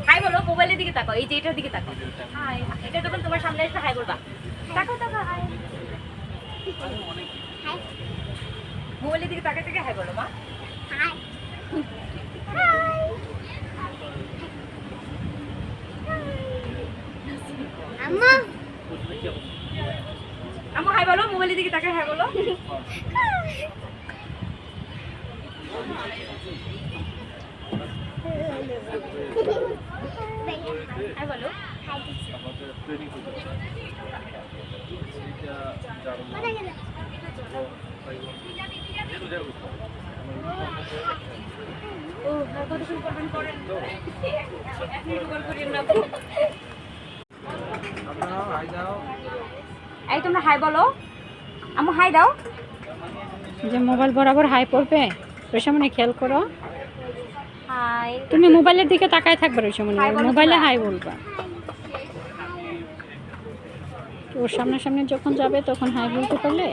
High বলো, মোবাইলের দিকে তাকাও, এই যে এটার দিকে তাকাও। হাই, এটা যখন তোমার সামনে এসে হাই বলবা। তাকাও তাকাও, হাই। হাই। মোবাইলের দিকে তাকাতে হাই বলো মা। হাই। হাই। আম্মা। আম্মু হাই বলো, মোবাইলের দিকে তাকায় হাই বলো। হাই বলো। ও কত শুরু করবেন করেন। আপনি কল করেন না। এই তোমরা হাই বলো। আম্মু হাই দাও। যে মোবাইল বরাবর হাই পড়বে ওই সামনে খেয়াল করো। হাই। তুমি মোবাইলের দিকে তাকায় থাকবে ওই সময়, মোবাইলে হাই বলবা। ওর সামনে সামনে যখন যাবে তখন হাই বলতে পারলে